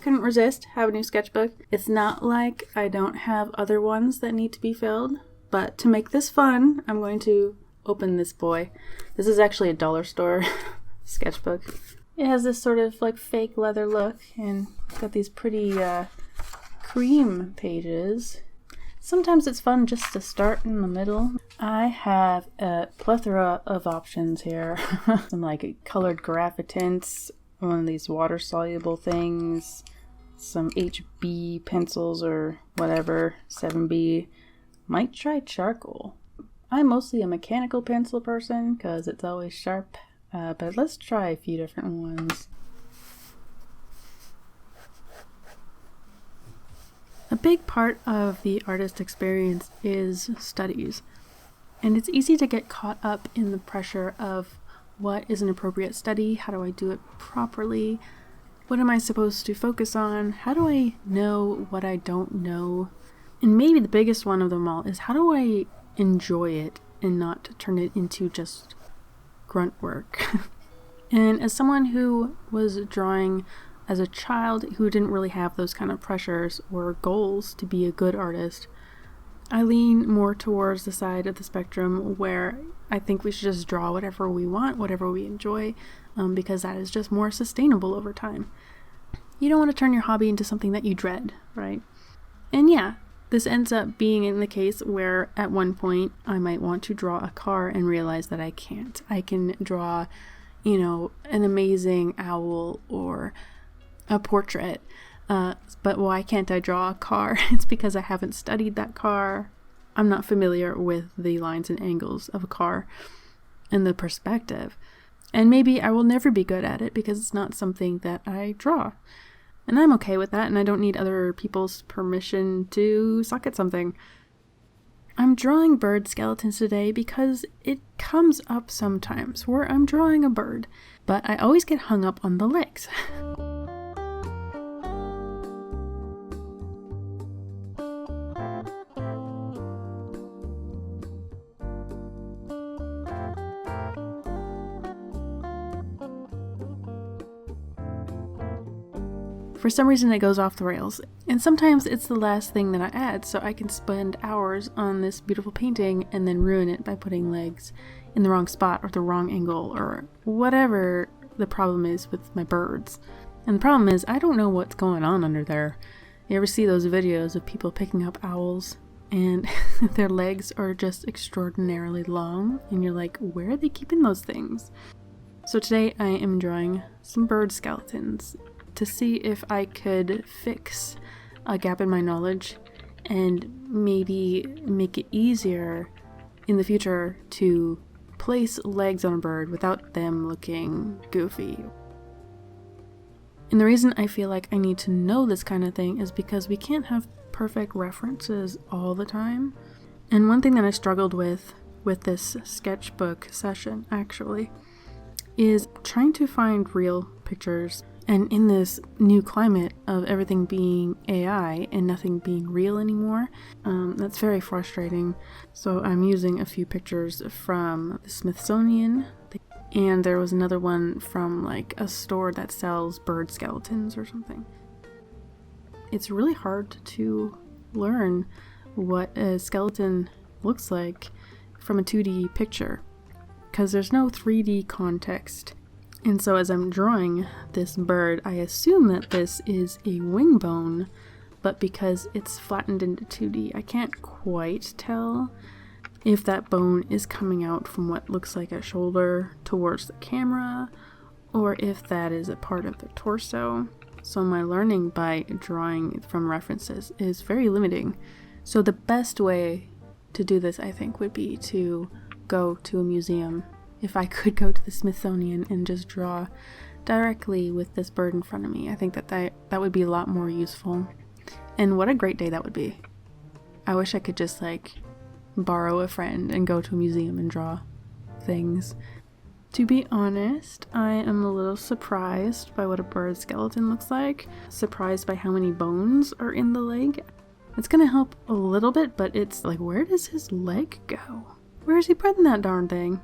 couldn't resist, have a new sketchbook. It's not like I don't have other ones that need to be filled, but to make this fun, I'm going to open this boy. This is actually a dollar store sketchbook. It has this sort of like fake leather look, and it's got these pretty cream pages. Sometimes it's fun just to start in the middle. I have a plethora of options here. Some like colored graphitints, one of these water-soluble things, some HB pencils or whatever, 7B. Might try charcoal. I'm mostly a mechanical pencil person because it's always sharp, but let's try a few different ones. A big part of the artist experience is studies, and it's easy to get caught up in the pressure of what is an appropriate study, how do I do it properly, what am I supposed to focus on, how do I know what I don't know, and maybe the biggest one of them all is how do I enjoy it and not turn it into just grunt work. And as someone who was drawing as a child who didn't really have those kind of pressures or goals to be a good artist, I lean more towards the side of the spectrum where I think we should just draw whatever we want, whatever we enjoy, because that is just more sustainable over time. You don't want to turn your hobby into something that you dread, right? And yeah, this ends up being in the case where at one point I might want to draw a car and realize that I can't. I can draw, an amazing owl or a portrait, but why can't I draw a car? It's because I haven't studied that car. I'm not familiar with the lines and angles of a car and the perspective, and maybe I will never be good at it because it's not something that I draw, and I'm okay with that, and I don't need other people's permission to suck at something. I'm drawing bird skeletons today because it comes up sometimes where I'm drawing a bird, but I always get hung up on the legs. For some reason it goes off the rails, and sometimes it's the last thing that I add, so I can spend hours on this beautiful painting and then ruin it by putting legs in the wrong spot or the wrong angle or whatever the problem is with my birds. And the problem is I don't know what's going on under there. You ever see those videos of people picking up owls and their legs are just extraordinarily long and you're like, where are they keeping those things? So today I am drawing some bird skeletons to see if I could fix a gap in my knowledge and maybe make it easier in the future to place legs on a bird without them looking goofy. And the reason I feel like I need to know this kind of thing is because we can't have perfect references all the time. And one thing that I struggled with this sketchbook session actually is trying to find real pictures. And in this new climate of everything being AI and nothing being real anymore, that's very frustrating. So I'm using a few pictures from the Smithsonian, and there was another one from like a store that sells bird skeletons or something. It's really hard to learn what a skeleton looks like from a 2D picture because there's no 3D context. And so as I'm drawing this bird, I assume that this is a wing bone, but because it's flattened into 2D, I can't quite tell if that bone is coming out from what looks like a shoulder towards the camera, or if that is a part of the torso. So my learning by drawing from references is very limiting. So the best way to do this, I think, would be to go to a museum. If I could go to the Smithsonian and just draw directly with this bird in front of me, I think that would be a lot more useful. And what a great day that would be. I wish I could just like borrow a friend and go to a museum and draw things. To be honest, I am a little surprised by what a bird skeleton looks like. Surprised by how many bones are in the leg. It's gonna help a little bit, but it's like, where does his leg go? Where is he putting that darn thing?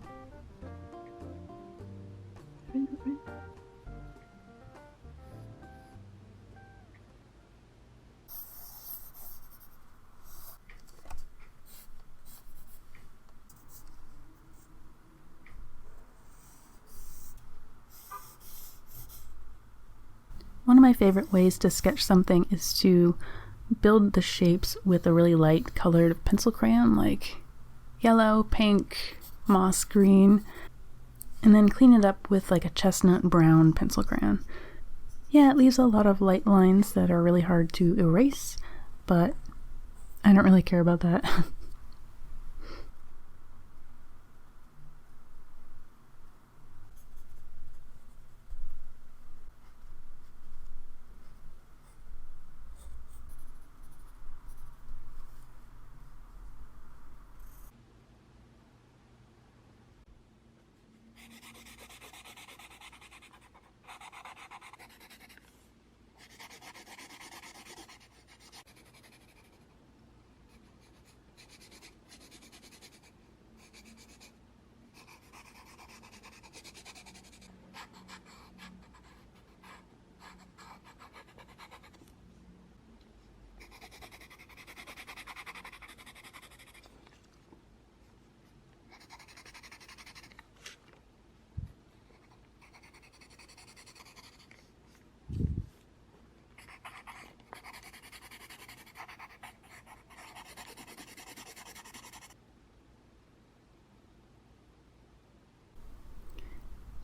One of my favorite ways to sketch something is to build the shapes with a really light colored pencil crayon, like yellow, pink, moss green, and then clean it up with like a chestnut brown pencil crayon. Yeah, it leaves a lot of light lines that are really hard to erase, but I don't really care about that.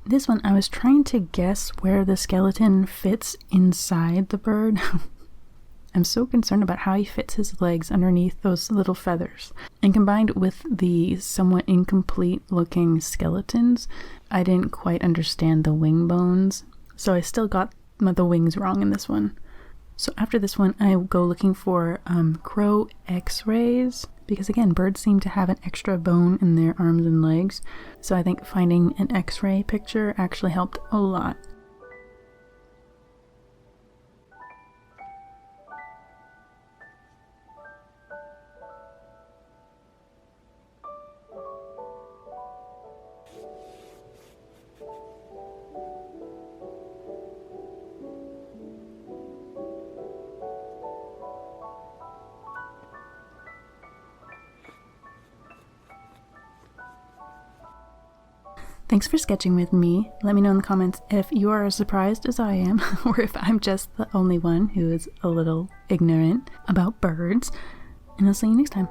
This one, I was trying to guess where the skeleton fits inside the bird. I'm so concerned about how he fits his legs underneath those little feathers. And combined with the somewhat incomplete looking skeletons, I didn't quite understand the wing bones. So I still got the wings wrong in this one. So after this one, I go looking for crow x-rays, because again, birds seem to have an extra bone in their arms and legs. So I think finding an x-ray picture actually helped a lot. Thanks for sketching with me. Let me know in the comments if you are as surprised as I am, or if I'm just the only one who is a little ignorant about birds. And I'll see you next time.